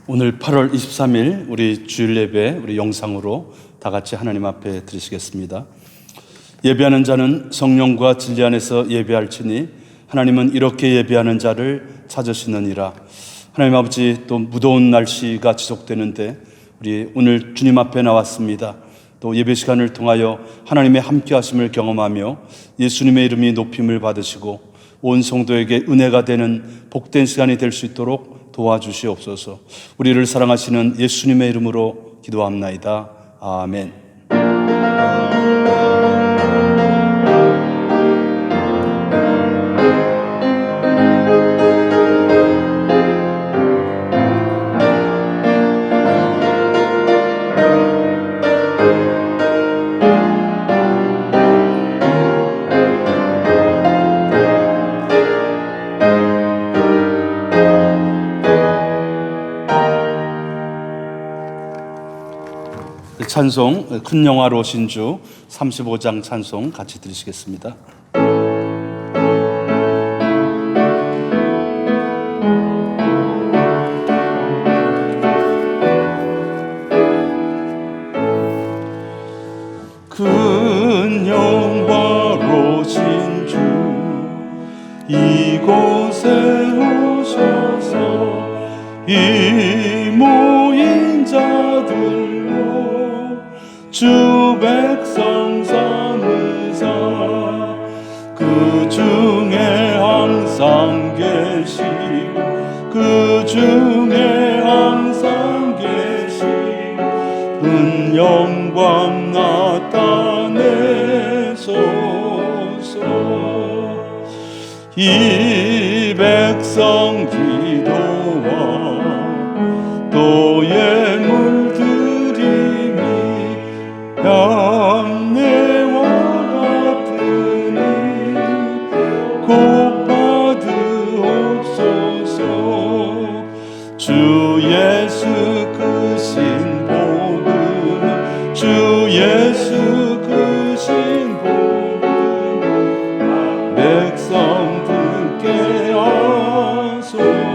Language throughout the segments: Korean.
오늘 8월 23일 우리 주일 예배 우리 영상으로 다 같이 하나님 앞에 드리시겠습니다. 예배하는 자는 성령과 진리 안에서 예배할지니 하나님은 이렇게 예배하는 자를 찾으시느니라. 하나님 아버지, 또 무더운 날씨가 지속되는데 우리 오늘 주님 앞에 나왔습니다. 또 예배 시간을 통하여 하나님의 함께하심을 경험하며 예수님의 이름이 높임을 받으시고 온 성도에게 은혜가 되는 복된 시간이 될 수 있도록 도와주시옵소서. 우리를 사랑하시는 예수님의 이름으로 기도합나이다. 아멘. 찬송 큰 영화로 오신 주 35장 찬송 같이 들으시겠습니다. 큰 영화로 오신 주 이곳에 오셔서 이 모인 자들로 주 백성 삼으사 그 중에 항상 계시고 그 중에 항상 계시고 은 영광 나타내소서. 이 백성 기도와 또 예물 드림이 양내와 같으니 곧 받으옵소서. 주 예수 크신 복음 주 예수 크신 복음 백성 듣게 하소서.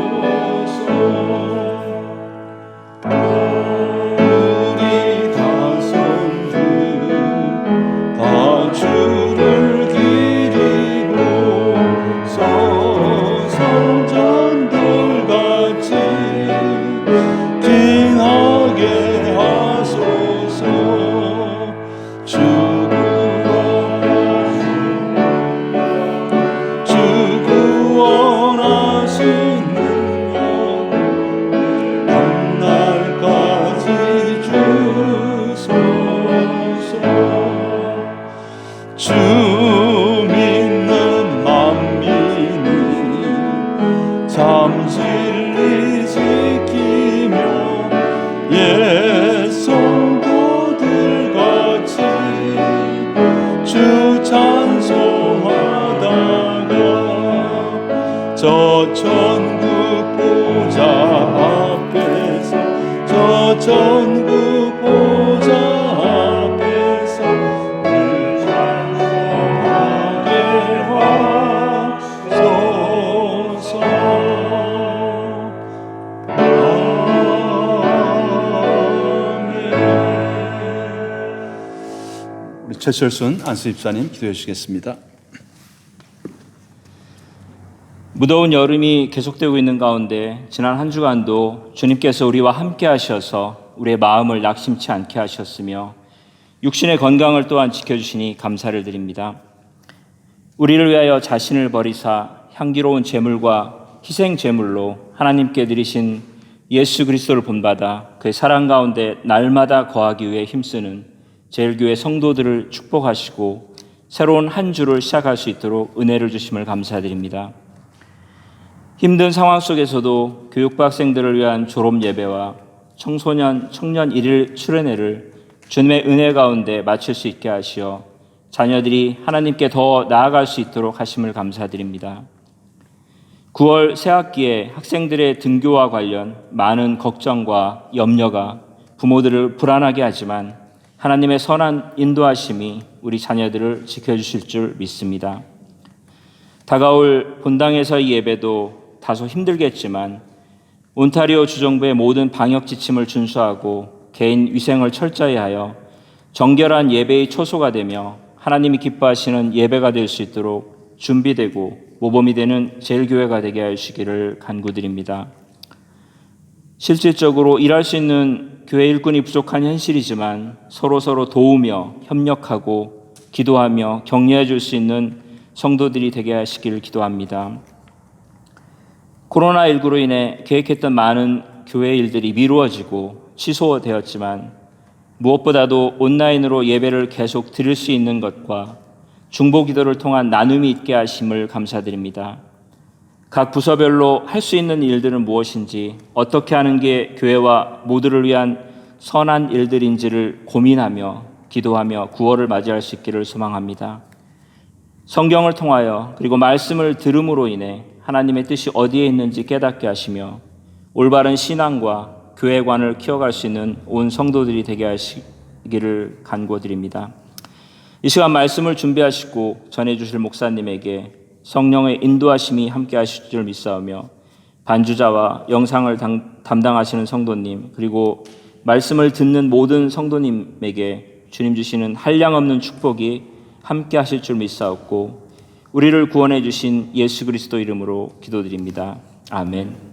주 믿는 만민이 참 진리 지키며 옛 성도들 같이 주 찬송하다가 저 천국 보좌 앞에서 저 천국 보좌 최철순 안수집사님 기도해 주시겠습니다. 무더운 여름이 계속되고 있는 가운데 지난 한 주간도 주님께서 우리와 함께 하셔서 우리의 마음을 낙심치 않게 하셨으며 육신의 건강을 또한 지켜주시니 감사를 드립니다. 우리를 위하여 자신을 버리사 향기로운 제물과 희생 제물로 하나님께 드리신 예수 그리스도를 본받아 그의 사랑 가운데 날마다 거하기 위해 힘쓰는 제일교회 성도들을 축복하시고 새로운 한 주를 시작할 수 있도록 은혜를 주심을 감사드립니다. 힘든 상황 속에서도 교육부 학생들을 위한 졸업 예배와 청소년, 청년 일일 수련회를 주님의 은혜 가운데 마칠 수 있게 하시어 자녀들이 하나님께 더 나아갈 수 있도록 하심을 감사드립니다. 9월 새학기에 학생들의 등교와 관련 많은 걱정과 염려가 부모들을 불안하게 하지만 하나님의 선한 인도하심이 우리 자녀들을 지켜주실 줄 믿습니다. 다가올 본당에서의 예배도 다소 힘들겠지만 온타리오 주정부의 모든 방역 지침을 준수하고 개인 위생을 철저히 하여 정결한 예배의 초소가 되며 하나님이 기뻐하시는 예배가 될 수 있도록 준비되고 모범이 되는 제일교회가 되게 하시기를 간구드립니다. 실질적으로 일할 수 있는 교회 일꾼이 부족한 현실이지만 서로 도우며 협력하고 기도하며 격려해 줄 수 있는 성도들이 되게 하시기를 기도합니다. 코로나19로 인해 계획했던 많은 교회 일들이 미루어지고 취소되었지만 무엇보다도 온라인으로 예배를 계속 드릴 수 있는 것과 중보 기도를 통한 나눔이 있게 하심을 감사드립니다. 각 부서별로 할 수 있는 일들은 무엇인지, 어떻게 하는 게 교회와 모두를 위한 선한 일들인지를 고민하며 기도하며 9월을 맞이할 수 있기를 소망합니다. 성경을 통하여 그리고 말씀을 들음으로 인해 하나님의 뜻이 어디에 있는지 깨닫게 하시며 올바른 신앙과 교회관을 키워갈 수 있는 온 성도들이 되게 하시기를 간구드립니다. 이 시간 말씀을 준비하시고 전해주실 목사님에게 성령의 인도하심이 함께 하실 줄 믿사오며 반주자와 영상을 담당하시는 성도님 그리고 말씀을 듣는 모든 성도님에게 주님 주시는 한량없는 축복이 함께 하실 줄 믿사옵고 우리를 구원해 주신 예수 그리스도 이름으로 기도드립니다. 아멘.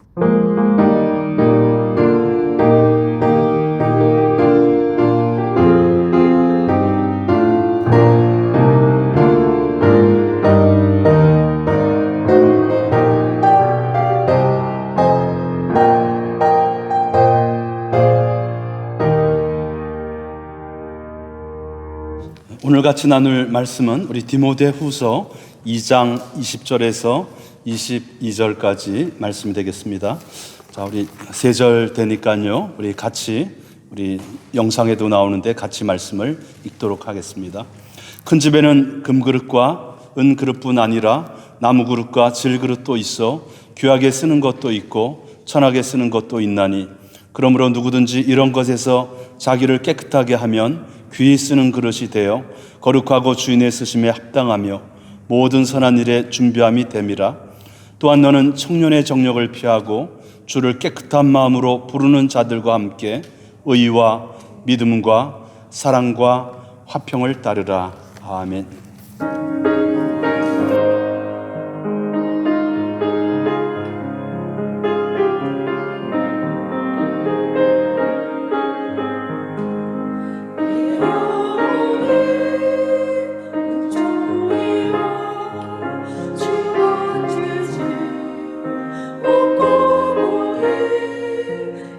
오늘 같이 나눌 말씀은 우리 디모데후서 2장 20절에서 22절까지 말씀이 되겠습니다. 자, 우리 3절 되니까요. 우리 같이 우리 영상에도 나오는데 같이 말씀을 읽도록 하겠습니다. 큰 집에는 금그릇과 은그릇뿐 아니라 나무그릇과 질그릇도 있어 귀하게 쓰는 것도 있고 천하게 쓰는 것도 있나니 그러므로 누구든지 이런 것에서 자기를 깨끗하게 하면 귀히 쓰는 그릇이 되어 거룩하고 주인의 쓰심에 합당하며 모든 선한 일에 준비함이 됨이라. 또한 너는 청년의 정력을 피하고 주를 깨끗한 마음으로 부르는 자들과 함께 의와 믿음과 사랑과 화평을 따르라. 아멘.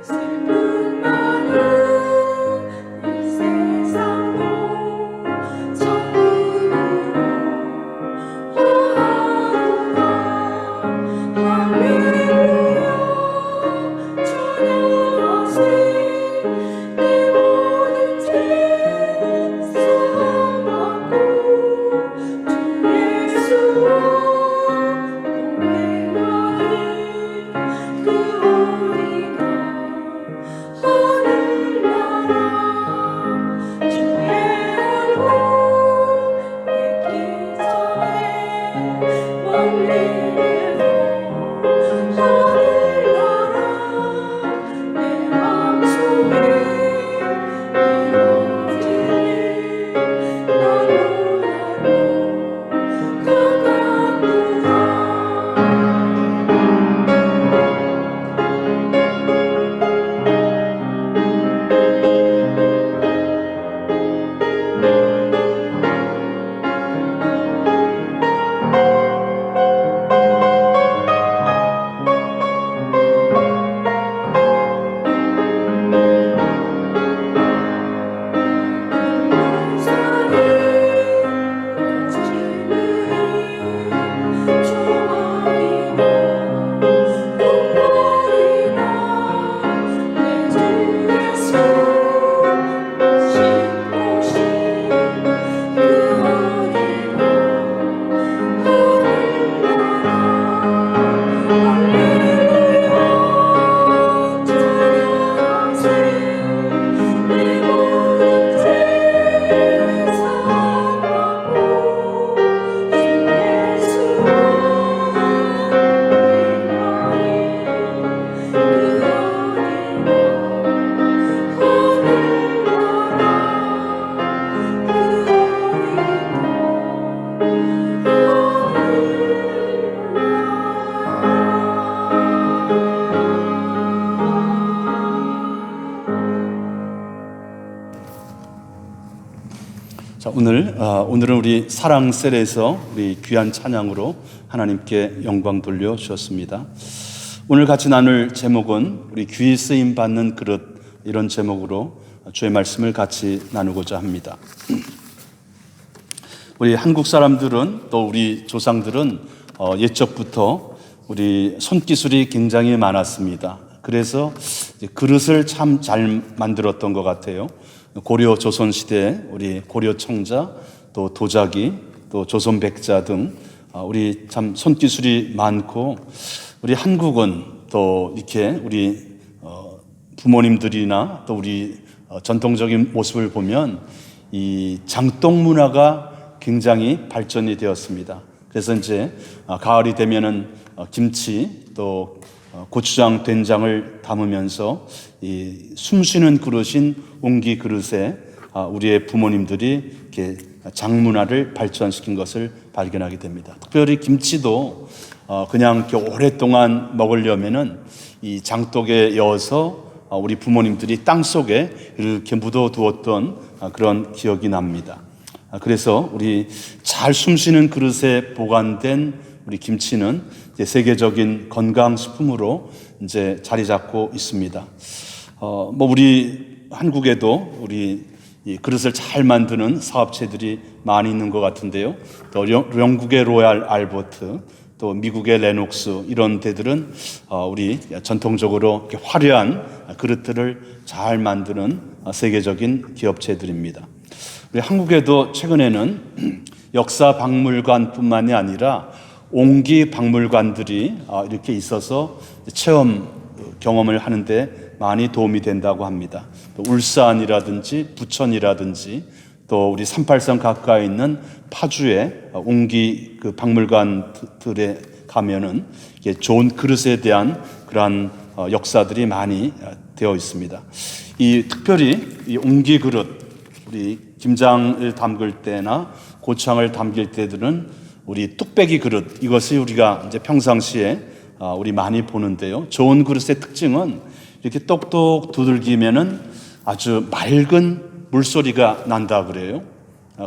슬픈 나는 이 세상도 전부 오늘은 우리 사랑셀에서 우리 귀한 찬양으로 하나님께 영광 돌려 주었습니다. 오늘 같이 나눌 제목은 우리 귀 쓰임 받는 그릇, 이런 제목으로 주의 말씀을 같이 나누고자 합니다. 우리 한국 사람들은 또 우리 조상들은 옛적부터 우리 손기술이 굉장히 많았습니다. 그래서 그릇을 참 잘 만들었던 것 같아요. 고려 조선 시대 우리 고려 청자, 또 도자기, 또 조선 백자 등 우리 참 손기술이 많고, 우리 한국은 또 이렇게 우리 부모님들이나 또 우리 전통적인 모습을 보면 이 장독 문화가 굉장히 발전이 되었습니다. 그래서 이제 가을이 되면은 김치 또 고추장, 된장을 담으면서 이 숨쉬는 그릇인 옹기 그릇에 우리의 부모님들이 이렇게 장문화를 발전시킨 것을 발견하게 됩니다. 특별히 김치도 그냥 이렇게 오랫동안 먹으려면은 이 장독에 여어서 우리 부모님들이 땅 속에 이렇게 묻어두었던 그런 기억이 납니다. 그래서 우리 잘 숨쉬는 그릇에 보관된 우리 김치는 이제 세계적인 건강식품으로 이제 자리 잡고 있습니다. 우리 한국에도 우리 이 그릇을 잘 만드는 사업체들이 많이 있는 것 같은데요. 또 영국의 로얄 알버트, 또 미국의 레녹스, 이런 데들은 우리 전통적으로 이렇게 화려한 그릇들을 잘 만드는 세계적인 기업체들입니다. 우리 한국에도 최근에는 역사 박물관뿐만이 아니라 옹기 박물관들이 이렇게 있어서 체험 경험을 하는데 많이 도움이 된다고 합니다. 또 울산이라든지 부천이라든지 또 우리 383 가까이 있는 파주의 옹기 그 박물관들에 가면은 이게 좋은 그릇에 대한 그러한 역사들이 많이 되어 있습니다. 이 특별히 이 옹기 그릇, 우리 김장을 담글 때나 고창을 담길 때들은 우리 뚝배기 그릇, 이것이 우리가 이제 평상시에 우리 많이 보는데요. 좋은 그릇의 특징은 이렇게 똑똑 두들기면은 아주 맑은 물소리가 난다 그래요.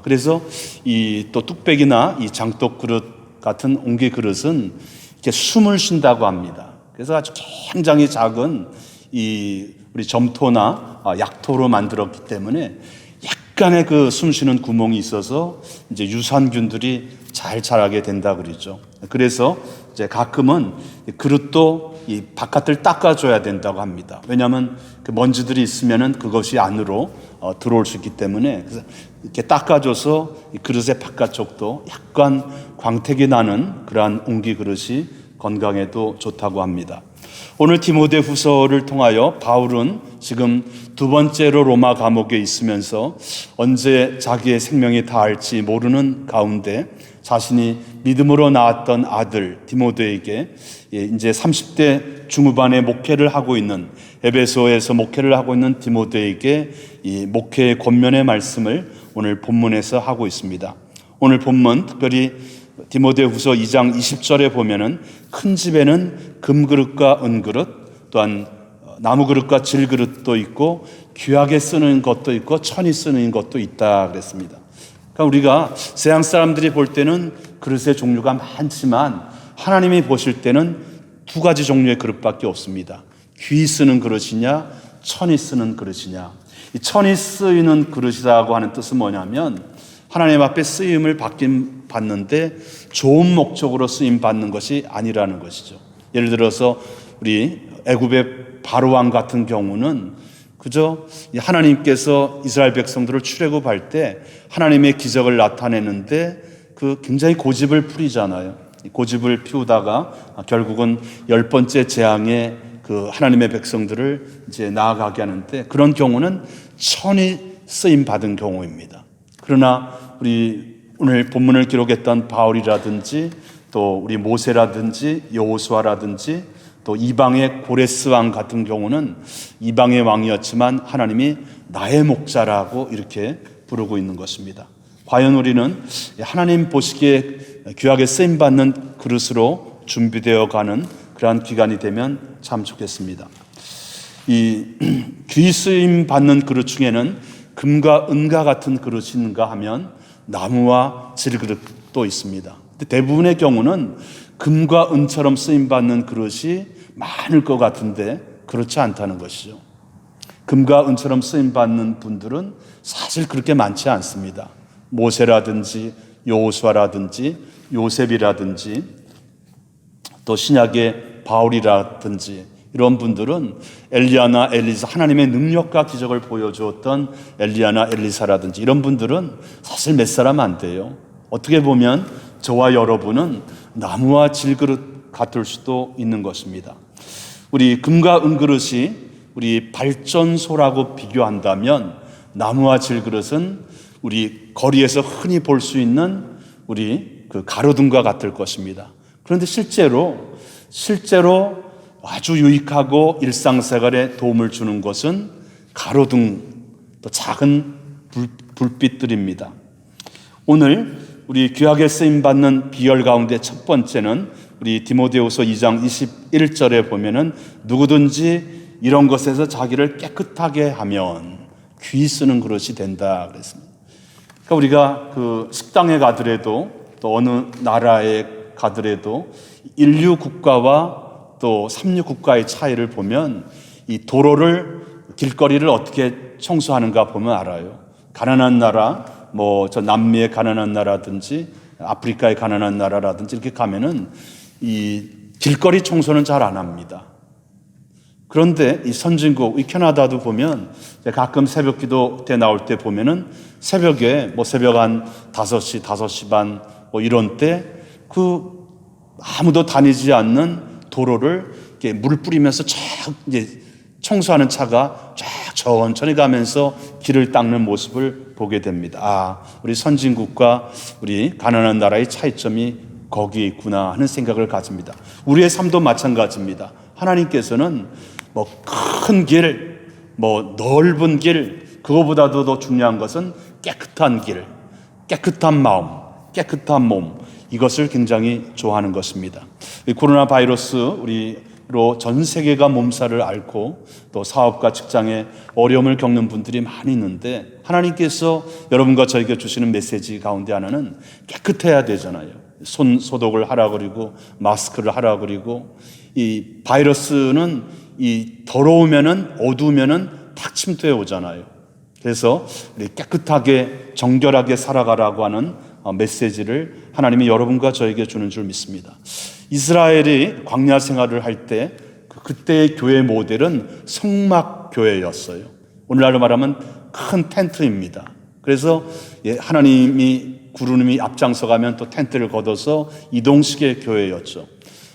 그래서 이 또 뚝배기나 이 장독 그릇 같은 옹기 그릇은 이렇게 숨을 쉰다고 합니다. 그래서 아주 굉장히 작은 이 우리 점토나 약토로 만들었기 때문에 약간의 그 숨쉬는 구멍이 있어서 이제 유산균들이 잘 자라게 된다 그러죠. 그래서 이제 가끔은 그릇도 이 바깥을 닦아줘야 된다고 합니다. 왜냐하면 그 먼지들이 있으면은 그것이 안으로 들어올 수 있기 때문에, 그래서 이렇게 닦아줘서 이 그릇의 바깥쪽도 약간 광택이 나는 그러한 옹기 그릇이 건강에도 좋다고 합니다. 오늘 디모데후서를 통하여 바울은 지금 두 번째로 로마 감옥에 있으면서 언제 자기의 생명이 다할지 모르는 가운데 자신이 믿음으로 낳았던 아들 디모데에게 이제 30대 중후반에 목회를 하고 있는, 에베소에서 목회를 하고 있는 디모데에게 이 목회의 권면의 말씀을 오늘 본문에서 하고 있습니다. 오늘 본문 특별히 디모데후서 2장 20절에 보면은 큰 집에는 금그릇과 은그릇, 또한 나무그릇과 질그릇도 있고 귀하게 쓰는 것도 있고 천이 쓰는 것도 있다 그랬습니다. 그러니까 우리가 세상 사람들이 볼 때는 그릇의 종류가 많지만 하나님이 보실 때는 두 가지 종류의 그릇밖에 없습니다. 귀 쓰는 그릇이냐, 천이 쓰는 그릇이냐. 이 천이 쓰이는 그릇이라고 하는 뜻은 뭐냐면 하나님 앞에 쓰임을 받긴 받는데 좋은 목적으로 쓰임 받는 것이 아니라는 것이죠. 예를 들어서 우리 애굽의 바로왕 같은 경우는 그저 하나님께서 이스라엘 백성들을 출애굽할 때 하나님의 기적을 나타내는데 그 굉장히 고집을 부리잖아요. 고집을 피우다가 결국은 10번째 재앙에 그 하나님의 백성들을 이제 나아가게 하는데, 그런 경우는 천이 쓰임 받은 경우입니다. 그러나 우리 오늘 본문을 기록했던 바울이라든지 또 우리 모세라든지 여호수아라든지 또 이방의 고레스 왕 같은 경우는 이방의 왕이었지만 하나님이 나의 목자라고 이렇게 부르고 있는 것입니다. 과연 우리는 하나님 보시기에 귀하게 쓰임받는 그릇으로 준비되어 가는 그러한 기간이 되면 참 좋겠습니다. 이 귀 쓰임 받는 그릇 중에는 금과 은과 같은 그릇인가 하면 나무와 질그릇도 있습니다. 근데 대부분의 경우는 금과 은처럼 쓰임받는 그릇이 많을 것 같은데 그렇지 않다는 것이죠. 금과 은처럼 쓰임받는 분들은 사실 그렇게 많지 않습니다. 모세라든지 여호수아라든지 요셉이라든지 또 신약의 바울이라든지 이런 분들은 엘리야나 엘리사, 하나님의 능력과 기적을 보여주었던 엘리야나 엘리사라든지 이런 분들은 사실 몇 사람 안 돼요. 어떻게 보면 저와 여러분은 나무와 질그릇 같을 수도 있는 것입니다. 우리 금과 은그릇이 우리 발전소라고 비교한다면 나무와 질그릇은 우리 거리에서 흔히 볼 수 있는 우리 그 가로등과 같을 것입니다. 그런데 실제로 아주 유익하고 일상생활에 도움을 주는 것은 가로등, 또 작은 불빛들입니다. 오늘 우리 귀하게 쓰임받는 비열 가운데 첫 번째는 우리 디모데후서 2장 21절에 보면은 누구든지 이런 것에서 자기를 깨끗하게 하면 귀 쓰는 그릇이 된다 그랬습니다. 그러니까 우리가 그 식당에 가더라도 또 어느 나라에 가더라도 인류 국가와 또 삼류 국가의 차이를 보면 이 도로를 길거리를 어떻게 청소하는가 보면 알아요. 가난한 나라, 뭐 저 남미의 가난한 나라든지 아프리카의 가난한 나라라든지 이렇게 가면은 이 길거리 청소는 잘 안 합니다. 그런데 이 선진국, 이 캐나다도 보면 가끔 새벽 기도 때 나올 때 보면은 새벽에 뭐 새벽 한 5시, 5시 반 뭐 이런 때 그 아무도 다니지 않는 도로를 이렇게 물 뿌리면서 쫙 이제 청소하는 차가 쫙 천천히 가면서 길을 닦는 모습을 보게 됩니다. 아, 우리 선진국과 우리 가난한 나라의 차이점이 거기에 있구나 하는 생각을 가집니다. 우리의 삶도 마찬가지입니다. 하나님께서는 뭐 큰 길, 뭐 넓은 길, 그거보다도 더 중요한 것은 깨끗한 길, 깨끗한 마음, 깨끗한 몸, 이것을 굉장히 좋아하는 것입니다. 코로나 바이러스 우리로 전 세계가 몸살을 앓고 또 사업과 직장에 어려움을 겪는 분들이 많이 있는데 하나님께서 여러분과 저에게 주시는 메시지 가운데 하나는 깨끗해야 되잖아요. 손 소독을 하라 그리고 마스크를 하라 그리고 이 바이러스는 이 더러우면은 어두우면은 탁 침투해 오잖아요. 그래서 우리 깨끗하게 정결하게 살아가라고 하는 메시지를 하나님이 여러분과 저에게 주는 줄 믿습니다. 이스라엘이 광야 생활을 할 때 그때의 교회 모델은 성막 교회였어요. 오늘날로 말하면 큰 텐트입니다. 그래서 하나님이 구름이 앞장서 가면 또 텐트를 걷어서 이동식의 교회였죠.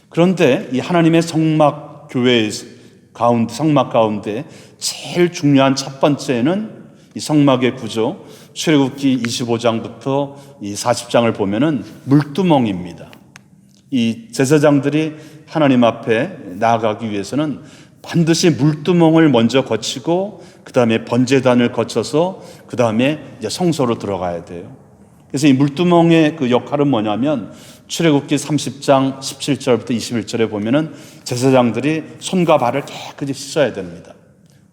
그런데 이 하나님의 성막 교회 가운데, 성막 가운데 제일 중요한 첫 번째는 이 성막의 구조, 출애굽기 25장부터 이 40장을 보면은 물두멍입니다. 이 제사장들이 하나님 앞에 나아가기 위해서는 반드시 물두멍을 먼저 거치고 그 다음에 번제단을 거쳐서 그 다음에 이제 성소로 들어가야 돼요. 그래서 이 물두멍의 그 역할은 뭐냐면 출애굽기 30장 17절부터 21절에 보면은 제사장들이 손과 발을 깨끗이 씻어야 됩니다.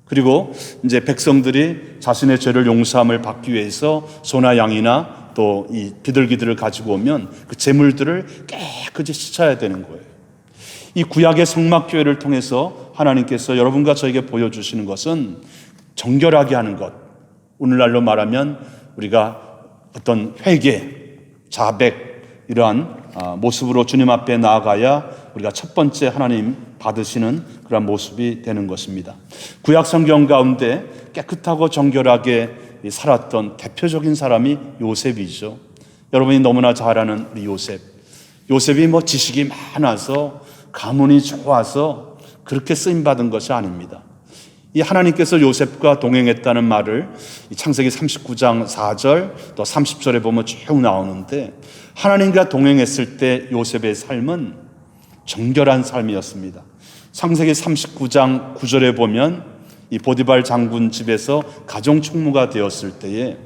그리고 이제 백성들이 자신의 죄를 용서함을 받기 위해서 소나 양이나 또 이 비둘기들을 가지고 오면 그 제물들을 깨끗이 씻어야 되는 거예요. 이 구약의 성막교회를 통해서 하나님께서 여러분과 저에게 보여주시는 것은 정결하게 하는 것. 오늘날로 말하면 우리가 어떤 회개, 자백 이러한 모습으로 주님 앞에 나아가야 우리가 첫 번째 하나님 받으시는 그런 모습이 되는 것입니다. 구약 성경 가운데 깨끗하고 정결하게 살았던 대표적인 사람이 요셉이죠. 여러분이 너무나 잘 아는 우리 요셉. 요셉이 뭐 지식이 많아서 가문이 좋아서 그렇게 쓰임받은 것이 아닙니다. 이 하나님께서 요셉과 동행했다는 말을 창세기 39장 4절 또 30절에 보면 쭉 나오는데 하나님과 동행했을 때 요셉의 삶은 정결한 삶이었습니다. 창세기 39장 9절에 보면 이 보디발 장군 집에서 가정 총무가 되었을 때에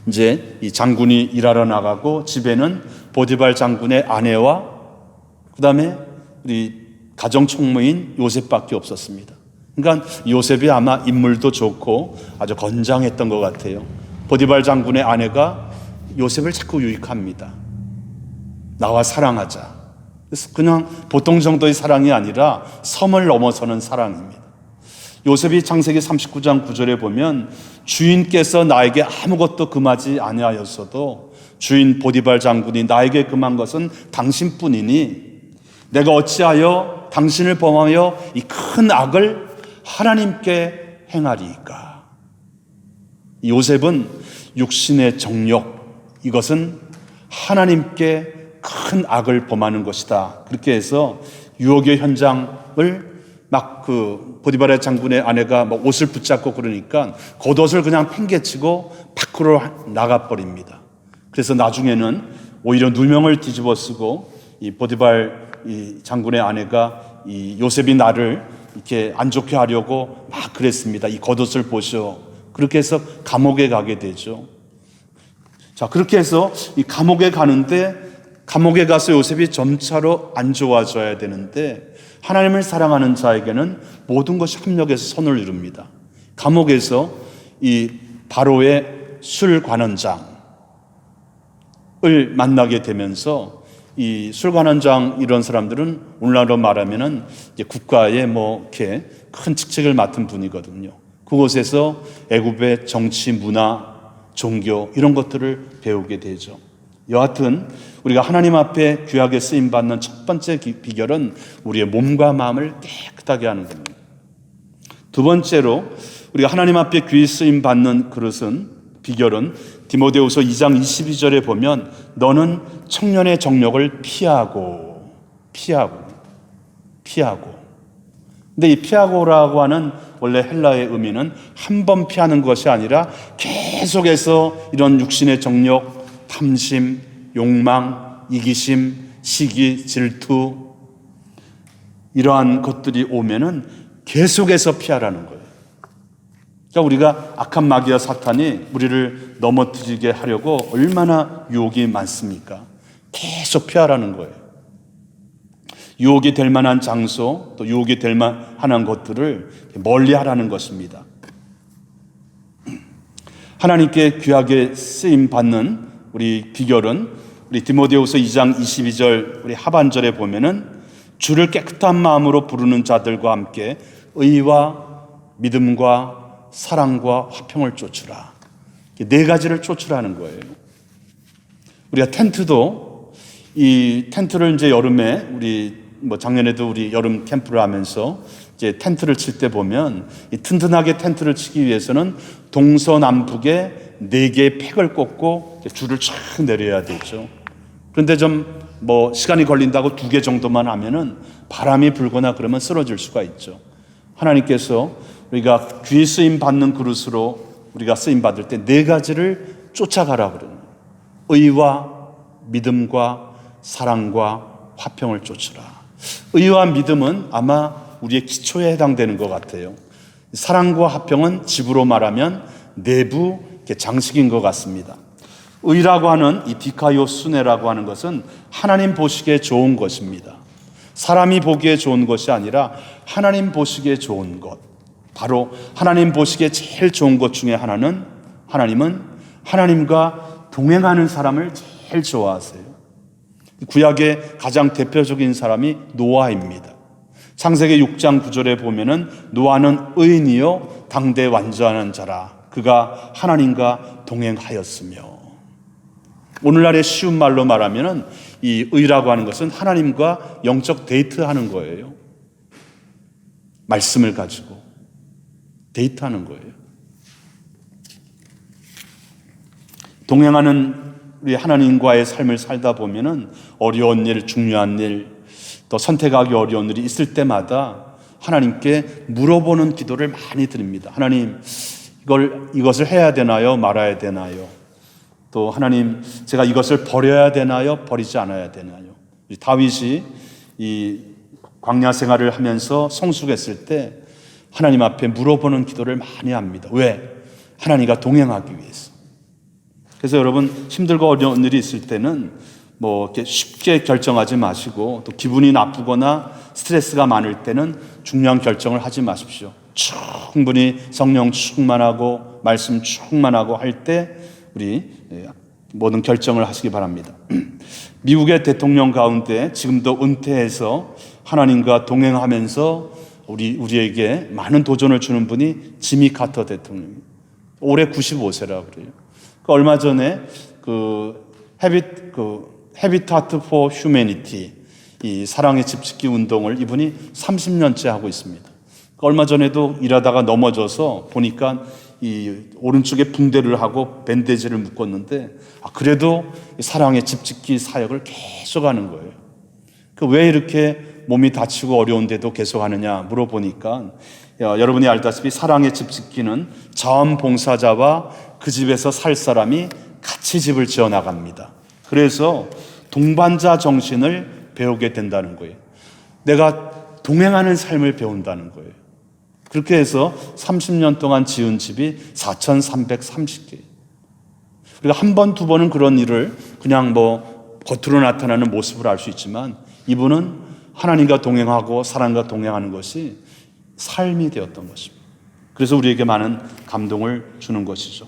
이제 이 장군이 일하러 나가고 집에는 보디발 장군의 아내와 그 다음에 우리 가정 총무인 요셉밖에 없었습니다. 그러니까 요셉이 아마 인물도 좋고 아주 건장했던 것 같아요. 보디발 장군의 아내가 요셉을 자꾸 유익합니다. 나와 사랑하자. 그래서 그냥 보통 정도의 사랑이 아니라 섬을 넘어서는 사랑입니다. 요셉이 창세기 39장 9절에 보면 주인께서 나에게 아무것도 금하지 아니하였어도 주인 보디발 장군이 나에게 금한 것은 당신뿐이니 내가 어찌하여 당신을 범하여 이 큰 악을 하나님께 행하리이까. 요셉은 육신의 정욕, 이것은 하나님께 큰 악을 범하는 것이다. 그렇게 해서 유혹의 현장을 막 보디발의 장군의 아내가 막 옷을 붙잡고 그러니까 겉옷을 그냥 팽개치고 밖으로 나가버립니다. 그래서 나중에는 오히려 누명을 뒤집어 쓰고 이 보디발 이 장군의 아내가 이 요셉이 나를 이렇게 안 좋게 하려고 막 그랬습니다. 이 겉옷을 보시오. 그렇게 해서 감옥에 가게 되죠. 자, 그렇게 해서 이 감옥에 가는데 감옥에 가서 요셉이 점차로 안 좋아져야 되는데 하나님을 사랑하는 자에게는 모든 것이 합력해서 선을 이룹니다. 감옥에서 이 바로의 술관원장을 만나게 되면서 이 술관원장 이런 사람들은 오늘날로 말하면은 이제 국가의 뭐 이렇게 큰 직책을 맡은 분이거든요. 그곳에서 애굽의 정치, 문화, 종교 이런 것들을 배우게 되죠. 여하튼 우리가 하나님 앞에 귀하게 쓰임받는 첫 번째 비결은 우리의 몸과 마음을 깨끗하게 하는 겁니다. 두 번째로 우리가 하나님 앞에 귀히 쓰임받는 비결은 디모데후서 2장 22절에 보면 너는 청년의 정욕을 피하고. 근데 이 피하고라고 하는 원래 헬라의 의미는 한 번 피하는 것이 아니라 계속해서 이런 육신의 정욕, 탐심, 욕망, 이기심, 시기, 질투 이러한 것들이 오면은 계속해서 피하라는 거예요. 그러니까 우리가 악한 마귀와 사탄이 우리를 넘어뜨리게 하려고 얼마나 유혹이 많습니까? 계속 피하라는 거예요. 유혹이 될 만한 장소, 또 유혹이 될 만한 것들을 멀리 하라는 것입니다. 하나님께 귀하게 쓰임 받는 우리 비결은 우리 디모데후서 2장 22절 우리 하반절에 보면은 주를 깨끗한 마음으로 부르는 자들과 함께 의와 믿음과 사랑과 화평을 쫓으라. 네 가지를 쫓으라는 거예요. 우리가 텐트도 이 텐트를 이제 여름에 우리 작년에도 우리 여름 캠프를 하면서 이제 텐트를 칠 때 보면 이 튼튼하게 텐트를 치기 위해서는 동서남북에 4개의 팩을 꽂고 줄을 쫙 내려야 되죠. 그런데 좀 시간이 걸린다고 2개 정도만 하면은 바람이 불거나 그러면 쓰러질 수가 있죠. 하나님께서 우리가 귀히 쓰임 받는 그릇으로 우리가 쓰임 받을 때 4가지를 쫓아가라 그러는 거예요. 의와 믿음과 사랑과 화평을 쫓으라. 의와 믿음은 아마 우리의 기초에 해당되는 것 같아요. 사랑과 화평은 집으로 말하면 내부 장식인 것 같습니다. 의라고 하는 이 디카요 수네라고 하는 것은 하나님 보시기에 좋은 것입니다. 사람이 보기에 좋은 것이 아니라 하나님 보시기에 좋은 것. 바로 하나님 보시기에 제일 좋은 것 중에 하나는 하나님은 하나님과 동행하는 사람을 제일 좋아하세요. 구약의 가장 대표적인 사람이 노아입니다. 창세기 6장 9절에 보면은 노아는 의인이요 당대 완전한 자라. 그가 하나님과 동행하였으며. 오늘날의 쉬운 말로 말하면은 이 의라고 하는 것은 하나님과 영적 데이트하는 거예요. 말씀을 가지고 데이트하는 거예요. 동행하는 우리 하나님과의 삶을 살다 보면은 어려운 일, 중요한 일, 또 선택하기 어려운 일이 있을 때마다 하나님께 물어보는 기도를 많이 드립니다. 하나님, 이것을 해야 되나요? 말아야 되나요? 또 하나님, 제가 이것을 버려야 되나요? 버리지 않아야 되나요? 다윗이 이 광야 생활을 하면서 성숙했을 때 하나님 앞에 물어보는 기도를 많이 합니다. 왜? 하나님과 동행하기 위해서. 그래서 여러분 힘들고 어려운 일이 있을 때는 뭐 이렇게 쉽게 결정하지 마시고 또 기분이 나쁘거나 스트레스가 많을 때는 중요한 결정을 하지 마십시오. 충분히 성령 충만하고 말씀 충만하고 할 때 우리 모든 결정을 하시기 바랍니다. 미국의 대통령 가운데 지금도 은퇴해서 하나님과 동행하면서 우리에게 많은 도전을 주는 분이 지미 카터 대통령입니다. 올해 95세라고 그래요. 얼마 전에 Habitat for Humanity, 이 사랑의 집짓기 운동을 이분이 30년째 하고 있습니다. 얼마 전에도 일하다가 넘어져서 보니까 이 오른쪽에 붕대를 하고 밴데지를 묶었는데 그래도 사랑의 집짓기 사역을 계속 하는 거예요. 왜 이렇게 몸이 다치고 어려운데도 계속 하느냐 물어보니까 여러분이 알다시피 사랑의 집짓기는 자원봉사자와 그 집에서 살 사람이 같이 집을 지어 나갑니다. 그래서 동반자 정신을 배우게 된다는 거예요. 내가 동행하는 삶을 배운다는 거예요. 그렇게 해서 30년 동안 지은 집이 4,330개. 우리가 한 번, 두 번은 그런 일을 그냥 겉으로 나타나는 모습을 알 수 있지만 이분은 하나님과 동행하고 사람과 동행하는 것이 삶이 되었던 것입니다. 그래서 우리에게 많은 감동을 주는 것이죠.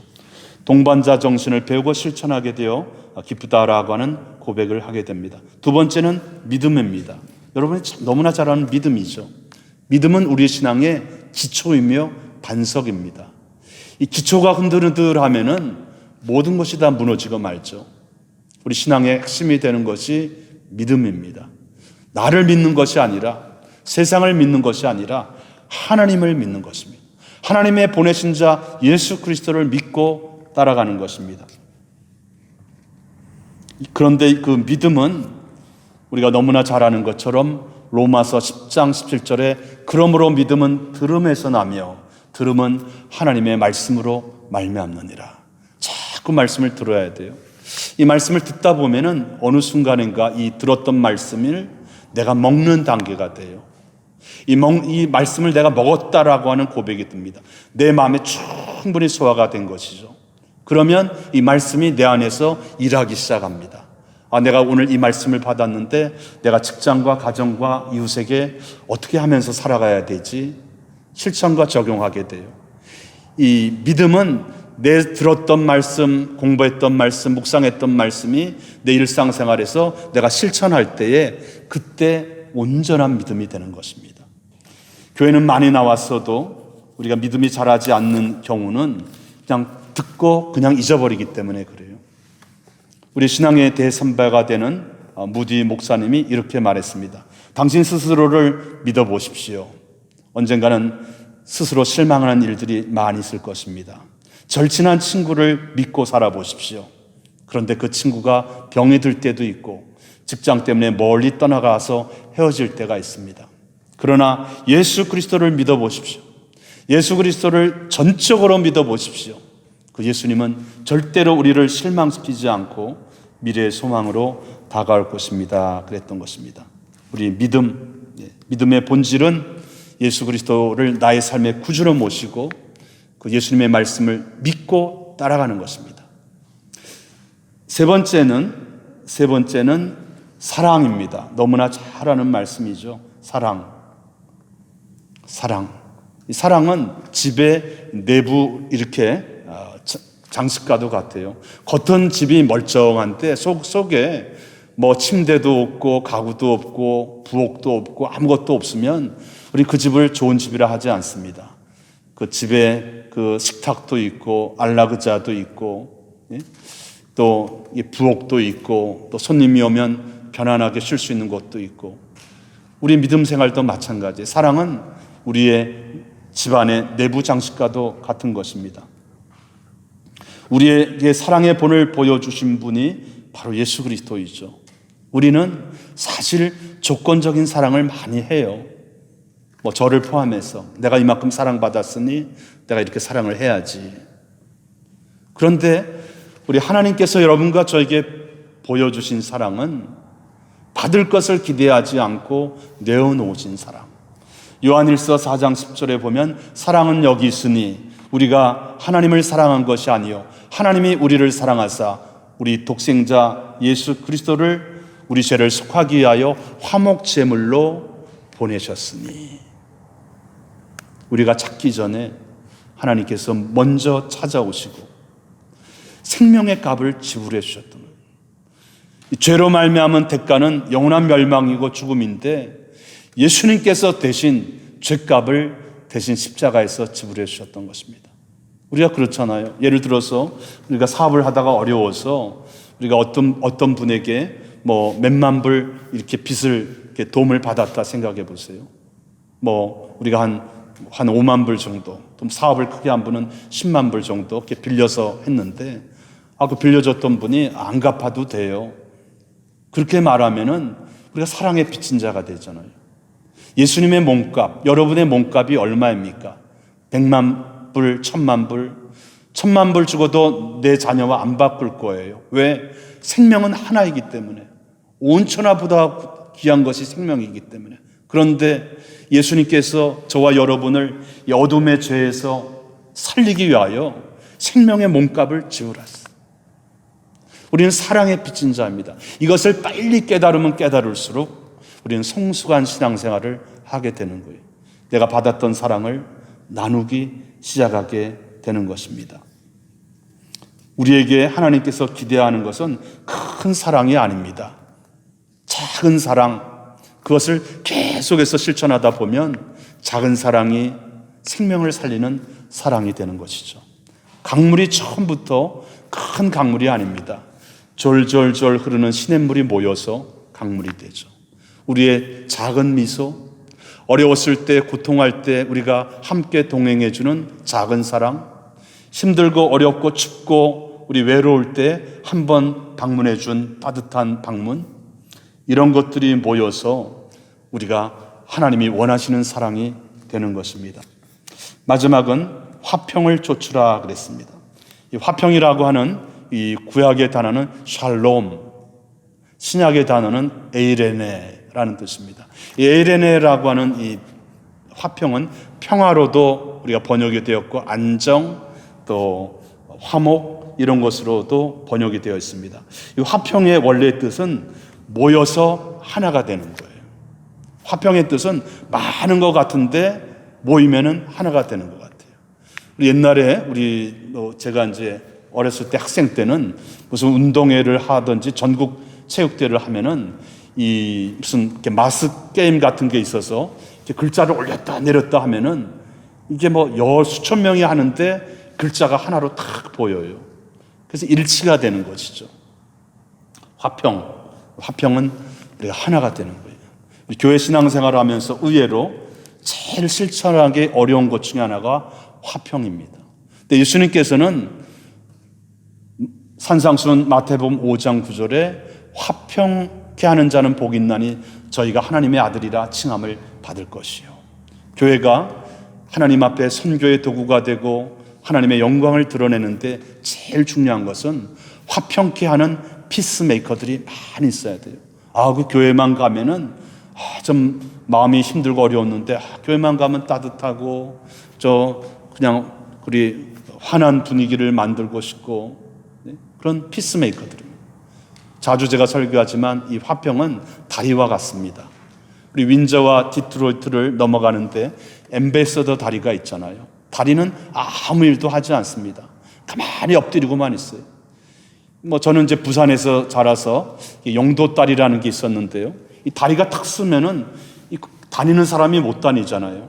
동반자 정신을 배우고 실천하게 되어 기쁘다라고 하는 고백을 하게 됩니다. 두 번째는 믿음입니다. 여러분이 너무나 잘 아는 믿음이죠. 믿음은 우리 신앙의 기초이며 반석입니다. 이 기초가 흔들흔들하면은 모든 것이 다 무너지고 말죠. 우리 신앙의 핵심이 되는 것이 믿음입니다. 나를 믿는 것이 아니라 세상을 믿는 것이 아니라 하나님을 믿는 것입니다. 하나님의 보내신 자 예수 그리스도를 믿고 따라가는 것입니다. 그런데 그 믿음은 우리가 너무나 잘 아는 것처럼 로마서 10장 17절에 그러므로 믿음은 들음에서 나며 들음은 하나님의 말씀으로 말미암느니라. 자꾸 말씀을 들어야 돼요. 이 말씀을 듣다 보면은 어느 순간인가 이 들었던 말씀을 내가 먹는 단계가 돼요. 이 말씀을 내가 먹었다라고 하는 고백이 듭니다. 내 마음에 충분히 소화가 된 것이죠. 그러면 이 말씀이 내 안에서 일하기 시작합니다. 내가 오늘 이 말씀을 받았는데 내가 직장과 가정과 이웃에게 어떻게 하면서 살아가야 되지? 실천과 적용하게 돼요. 이 믿음은 내 들었던 말씀, 공부했던 말씀, 묵상했던 말씀이 내 일상생활에서 내가 실천할 때에 그때 온전한 믿음이 되는 것입니다. 교회는 많이 나왔어도 우리가 믿음이 자라지 않는 경우는 그냥 듣고 그냥 잊어버리기 때문에 그래요. 우리 신앙의 대선배가 되는 무디 목사님이 이렇게 말했습니다. 당신 스스로를 믿어보십시오. 언젠가는 스스로 실망하는 일들이 많이 있을 것입니다. 절친한 친구를 믿고 살아보십시오. 그런데 그 친구가 병이 들 때도 있고 직장 때문에 멀리 떠나가서 헤어질 때가 있습니다. 그러나 예수 그리스도를 믿어보십시오. 예수 그리스도를 전적으로 믿어보십시오. 그 예수님은 절대로 우리를 실망시키지 않고 미래의 소망으로 다가올 것입니다. 그랬던 것입니다. 우리 믿음의 본질은 예수 그리스도를 나의 삶의 구주로 모시고 그 예수님의 말씀을 믿고 따라가는 것입니다. 세 번째는 사랑입니다. 너무나 잘 아는 말씀이죠. 이 사랑은 집의 내부 이렇게 장식과도 같아요. 겉은 집이 멀쩡한데 속에 침대도 없고 가구도 없고 부엌도 없고 아무것도 없으면 우리 그 집을 좋은 집이라 하지 않습니다. 그 집에 그 식탁도 있고 안락의자도 있고 또 부엌도 있고 또 손님이 오면 편안하게 쉴 수 있는 곳도 있고 우리 믿음 생활도 마찬가지. 사랑은 우리의 집안의 내부 장식과도 같은 것입니다. 우리에게 사랑의 본을 보여주신 분이 바로 예수 그리스도이죠. 우리는 사실 조건적인 사랑을 많이 해요. 저를 포함해서 내가 이만큼 사랑받았으니 내가 이렇게 사랑을 해야지. 그런데 우리 하나님께서 여러분과 저에게 보여주신 사랑은 받을 것을 기대하지 않고 내어놓으신 사랑. 요한일서 4장 10절에 보면 사랑은 여기 있으니 우리가 하나님을 사랑한 것이 아니요 하나님이 우리를 사랑하사 우리 독생자 예수 그리스도를 우리 죄를 속하기 위하여 화목 제물로 보내셨으니, 우리가 찾기 전에 하나님께서 먼저 찾아오시고 생명의 값을 지불해 주셨던 거예요. 죄로 말미암은 대가는 영원한 멸망이고 죽음인데, 예수님께서 대신 죄값을 대신 십자가에서 지불해 주셨던 것입니다. 우리가 그렇잖아요. 예를 들어서 우리가 사업을 하다가 어려워서 우리가 어떤 분에게 뭐 몇만 불 이렇게 빚을 이렇게 도움을 받았다 생각해 보세요. 뭐 우리가 한 5만 불 정도, 또 사업을 크게 한 분은 10만 불 정도 이렇게 빌려서 했는데, 그 빌려줬던 분이 안 갚아도 돼요. 그렇게 말하면은 우리가 사랑에 빚진 자가 되잖아요. 예수님의 몸값, 여러분의 몸값이 얼마입니까? 100만 불, 1000만 불, 1000만 불 주고도 내 자녀와 안 바꿀 거예요. 왜? 생명은 하나이기 때문에. 온 천하보다 귀한 것이 생명이기 때문에. 그런데 예수님께서 저와 여러분을 이 어둠의 죄에서 살리기 위하여 생명의 몸값을 지불하셨어요. 우리는 사랑에 빚진 자입니다. 이것을 빨리 깨달으면 깨달을수록 우리는 성숙한 신앙생활을 하게 되는 거예요. 내가 받았던 사랑을 나누기 시작하게 되는 것입니다. 우리에게 하나님께서 기대하는 것은 큰 사랑이 아닙니다. 작은 사랑, 그것을 계속해서 실천하다 보면 작은 사랑이 생명을 살리는 사랑이 되는 것이죠. 강물이 처음부터 큰 강물이 아닙니다. 졸졸졸 흐르는 시냇물이 모여서 강물이 되죠. 우리의 작은 미소, 어려웠을 때, 고통할 때 우리가 함께 동행해주는 작은 사랑, 힘들고 어렵고 춥고 우리 외로울 때 한번 방문해준 따뜻한 방문, 이런 것들이 모여서 우리가 하나님이 원하시는 사랑이 되는 것입니다. 마지막은 화평을 좇으라 그랬습니다. 이 화평이라고 하는 이 구약의 단어는 샬롬, 신약의 단어는 에이레네라는 뜻입니다. 이 에이레네라고 하는 이 화평은 평화로도 우리가 번역이 되었고, 안정, 또 화목, 이런 것으로도 번역이 되어 있습니다. 이 화평의 원래 뜻은 모여서 하나가 되는 거예요. 화평의 뜻은 많은 것 같은데 모이면은 하나가 되는 것 같아요. 옛날에 제가 이제 어렸을 때 학생 때는 무슨 운동회를 하든지 전국 체육대회를 하면은 이 무슨 이렇게 마스 게임 같은 게 있어서 이렇게 글자를 올렸다 내렸다 하면은 이게 뭐 수천 명이 하는데 글자가 하나로 탁 보여요. 그래서 일치가 되는 것이죠. 화평은 우리가 하나가 되는 거예요. 우리 교회 신앙생활을 하면서 의외로 제일 실천하기 어려운 것 중에 하나가 화평입니다. 근데 예수님께서는 산상수훈 마태복음 5장 9절에 화평케 하는 자는 복이 있나니 저희가 하나님의 아들이라 칭함을 받을 것이요. 교회가 하나님 앞에 선교의 도구가 되고 하나님의 영광을 드러내는데 제일 중요한 것은 화평케 하는 피스메이커들이 많이 있어야 돼요. 그 교회만 가면은 좀 마음이 힘들고 어려웠는데 교회만 가면 따뜻하고 그냥 우리 환한 분위기를 만들고 싶고, 그런 피스메이커들입니다. 자주 제가 설교하지만 이 화평은 다리와 같습니다. 우리 윈저와 디트로이트를 넘어가는데 엠베서더 다리가 있잖아요. 다리는 아무 일도 하지 않습니다. 가만히 엎드리고만 있어요. 저는 이제 부산에서 자라서 영도다리라는 게 있었는데요. 이 다리가 탁 쓰면은 다니는 사람이 못 다니잖아요.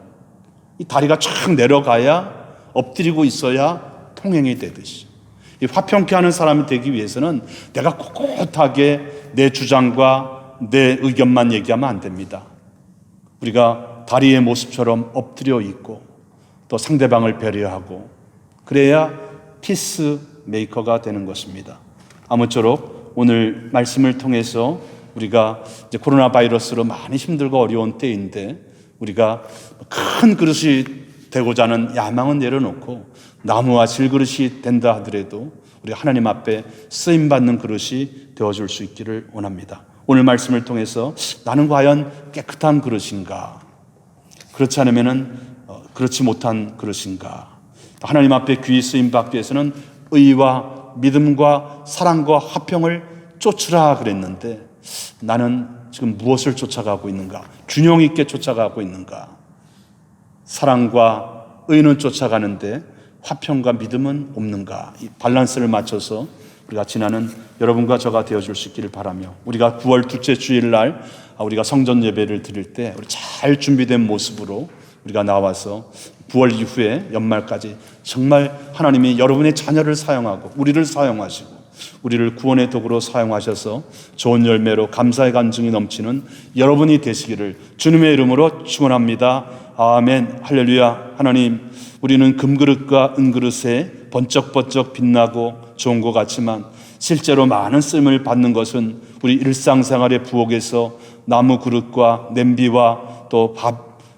이 다리가 쫙 내려가야, 엎드리고 있어야 통행이 되듯이, 이 화평케 하는 사람이 되기 위해서는 내가 꼿꼿하게 내 주장과 내 의견만 얘기하면 안 됩니다. 우리가 다리의 모습처럼 엎드려 있고 또 상대방을 배려하고, 그래야 피스메이커가 되는 것입니다. 아무쪼록 오늘 말씀을 통해서 우리가 이제 코로나 바이러스로 많이 힘들고 어려운 때인데, 우리가 큰 그릇이 되고자 하는 야망은 내려놓고 나무와 질그릇이 된다 하더라도 우리 하나님 앞에 쓰임받는 그릇이 되어줄 수 있기를 원합니다. 오늘 말씀을 통해서 나는 과연 깨끗한 그릇인가, 그렇지 않으면은 그렇지 못한 그릇인가, 하나님 앞에 귀히 쓰임받기 위해서는 의와 믿음과 사랑과 화평을 쫓으라 그랬는데 나는 지금 무엇을 쫓아가고 있는가? 균형 있게 쫓아가고 있는가? 사랑과 의는 쫓아가는데 화평과 믿음은 없는가? 이 밸런스를 맞춰서 우리가 지나는 여러분과 저가 되어줄 수 있기를 바라며, 우리가 9월 둘째 주일날 우리가 성전 예배를 드릴 때 우리 잘 준비된 모습으로 우리가 나와서 9월 이후에 연말까지 정말 하나님이 여러분의 자녀를 사용하고 우리를 사용하시고 우리를 구원의 도구로 사용하셔서 좋은 열매로 감사의 간증이 넘치는 여러분이 되시기를 주님의 이름으로 축원합니다. 아멘. 할렐루야. 하나님, 우리는 금그릇과 은그릇에 번쩍번쩍 빛나고 좋은 것 같지만 실제로 많은 쓰임을 받는 것은 우리 일상생활의 부엌에서 나무 그릇과 냄비와 또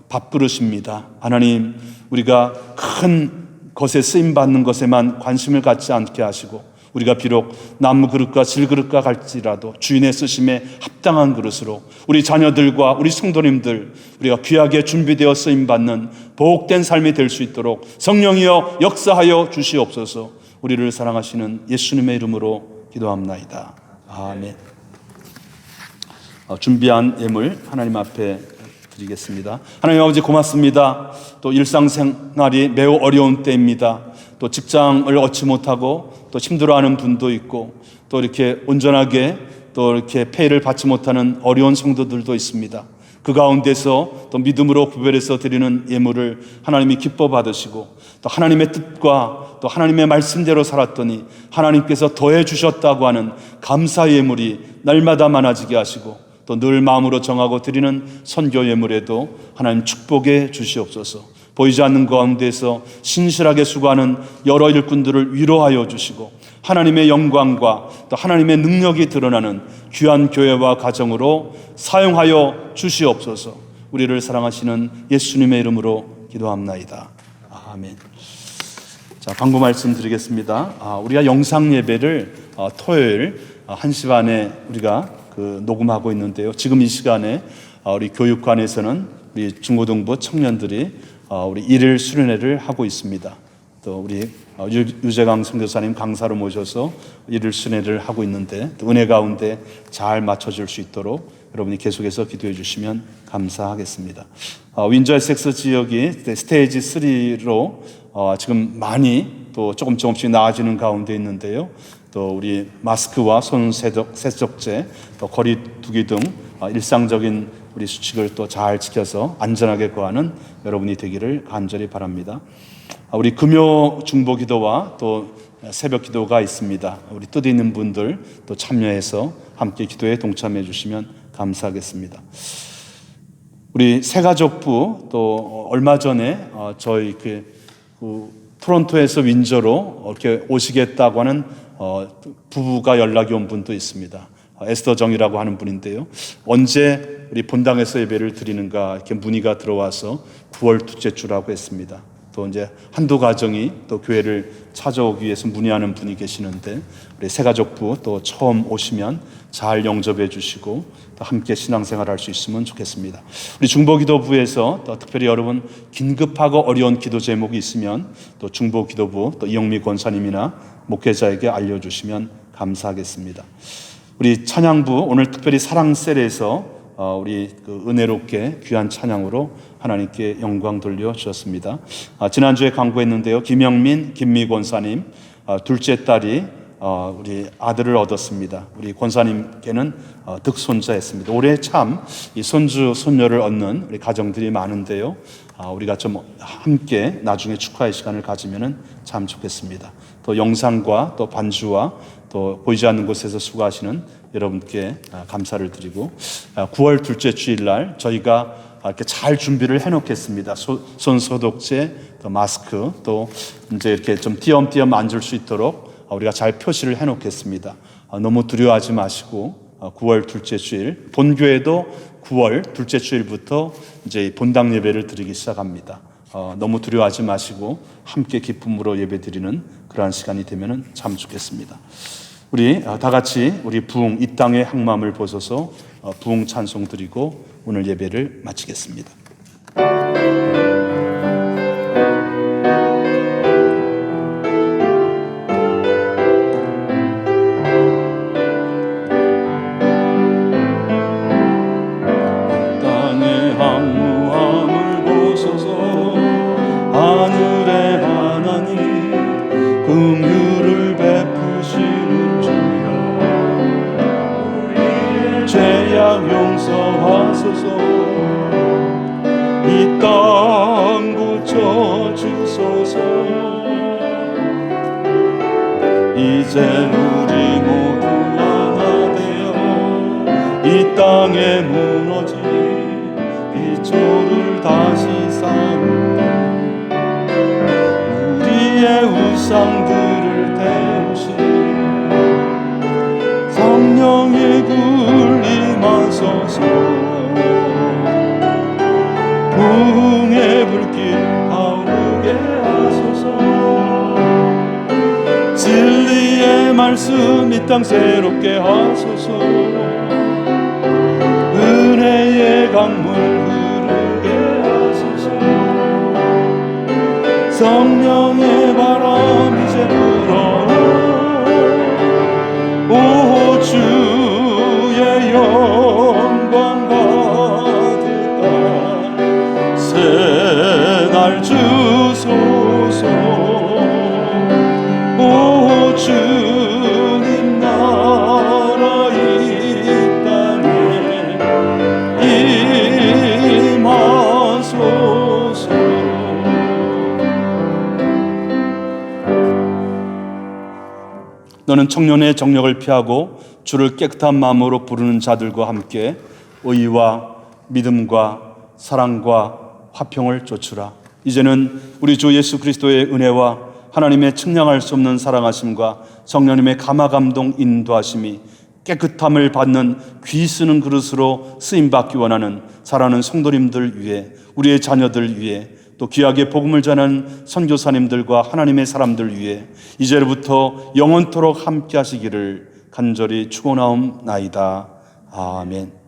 밥그릇입니다. 하나님, 우리가 큰 것에 쓰임받는 것에만 관심을 갖지 않게 하시고 우리가 비록 나무 그릇과 질그릇과 갈지라도 주인의 쓰심에 합당한 그릇으로 우리 자녀들과 우리 성도님들 우리가 귀하게 준비되어 쓰임받는 복된 삶이 될 수 있도록 성령이여 역사하여 주시옵소서. 우리를 사랑하시는 예수님의 이름으로 기도합나이다. 아멘. 준비한 예물 하나님 앞에 드리겠습니다. 하나님 아버지 고맙습니다. 또 일상생활이 매우 어려운 때입니다. 또 직장을 얻지 못하고 또 힘들어하는 분도 있고 또 이렇게 온전하게 또 이렇게 페이를 받지 못하는 어려운 성도들도 있습니다. 그 가운데서 또 믿음으로 구별해서 드리는 예물을 하나님이 기뻐 받으시고 또 하나님의 뜻과 또 하나님의 말씀대로 살았더니 하나님께서 더해 주셨다고 하는 감사 예물이 날마다 많아지게 하시고 또 늘 마음으로 정하고 드리는 선교 예물에도 하나님 축복해 주시옵소서. 보이지 않는 가운데서 신실하게 수고하는 여러 일꾼들을 위로하여 주시고 하나님의 영광과 또 하나님의 능력이 드러나는 귀한 교회와 가정으로 사용하여 주시옵소서. 우리를 사랑하시는 예수님의 이름으로 기도합나이다. 아멘. 자, 광고 말씀 드리겠습니다. 우리가 영상 예배를 토요일 1시 반에 우리가 녹음하고 있는데요. 지금 이 시간에 우리 교육관에서는 우리 중고등부 청년들이 우리 일일 수련회를 하고 있습니다. 또 우리 유재강 선교사님 강사로 모셔서 일일 수련회를 하고 있는데 은혜 가운데 잘 맞춰줄 수 있도록 여러분이 계속해서 기도해 주시면 감사하겠습니다. 윈저 에섹스 지역이 스테이지 3로 지금 많이 또 조금씩 나아지는 가운데 있는데요. 또 우리 마스크와 손 세척제, 또 거리 두기 등 일상적인 우리 수칙을 또 잘 지켜서 안전하게 거하는 여러분이 되기를 간절히 바랍니다. 우리 금요 중보 기도와 또 새벽 기도가 있습니다. 우리 뜻 있는 분들 또 참여해서 함께 기도에 동참해 주시면 감사하겠습니다. 우리 새가족부 또 얼마 전에 저희 토론토에서 윈저로 이렇게 오시겠다고 하는 부부가 연락이 온 분도 있습니다. 에스더 정이라고 하는 분인데요. 언제 우리 본당에서 예배를 드리는가 이렇게 문의가 들어와서 9월 둘째 주라고 했습니다. 또 이제 한두 가정이 또 교회를 찾아오기 위해서 문의하는 분이 계시는데 우리 새가족부 또 처음 오시면 잘 영접해 주시고 또 함께 신앙생활 할 수 있으면 좋겠습니다. 우리 중보기도부에서 또 특별히 여러분 긴급하고 어려운 기도 제목이 있으면 또 중보기도부 또 이영미 권사님이나 목회자에게 알려주시면 감사하겠습니다. 우리 찬양부 오늘 특별히 사랑셀에서 우리 은혜롭게 귀한 찬양으로 하나님께 영광 돌려 주셨습니다. 지난주에 강구했는데요. 김영민, 김미 권사님 둘째 딸이 우리 아들을 얻었습니다. 우리 권사님께는 득손자였습니다. 올해 참 이 손주 손녀를 얻는 우리 가정들이 많은데요. 우리가 좀 함께 나중에 축하의 시간을 가지면은 참 좋겠습니다. 또 영상과 또 반주와 또 보이지 않는 곳에서 수고하시는 여러분께 감사를 드리고 9월 둘째 주일날 저희가 이렇게 잘 준비를 해놓겠습니다. 손 소독제, 또 마스크, 또 이제 이렇게 좀 띄엄띄엄 앉을 수 있도록 우리가 잘 표시를 해놓겠습니다. 너무 두려워하지 마시고 9월 둘째 주일 본교회도 9월 둘째 주일부터 이제 본당 예배를 드리기 시작합니다. 너무 두려워하지 마시고 함께 기쁨으로 예배드리는 그러한 시간이 되면은 참 좋겠습니다. 우리 다 같이 우리 부흥 이 땅의 항마음을 벗어서 부흥 찬송 드리고 오늘 예배를 마치겠습니다. 하여 주소서. 이제 우리 모두 하나 되어 이 땅에 무너진 빗줄을 다시 쌓는다. 우리의 우상들을 태우신 성령의 불 임하소서. 부흥의 불길 타오르게 하소서. 진리의 말씀 이 땅 새롭게 하소서. 은혜의 강물 흐르게 하소서. 성령의 바람 이제 불어 오 주의 영광 가득한 새날 주소서. 오 주님 나라 이 땅에 임하소서. 너는 청년의 정력을 피하고 주를 깨끗한 마음으로 부르는 자들과 함께 의와 믿음과 사랑과 화평을 좇으라. 이제는 우리 주 예수 그리스도의 은혜와 하나님의 측량할 수 없는 사랑하심과 성령님의 감화감동 인도하심이 깨끗함을 받는 귀 쓰는 그릇으로 쓰임받기 원하는 사랑하는 성도님들 위해, 우리의 자녀들 위해, 또 귀하게 복음을 전하는 선교사님들과 하나님의 사람들 위해 이제부터 영원토록 함께 하시기를 간절히 축원하옵나이다. 아멘.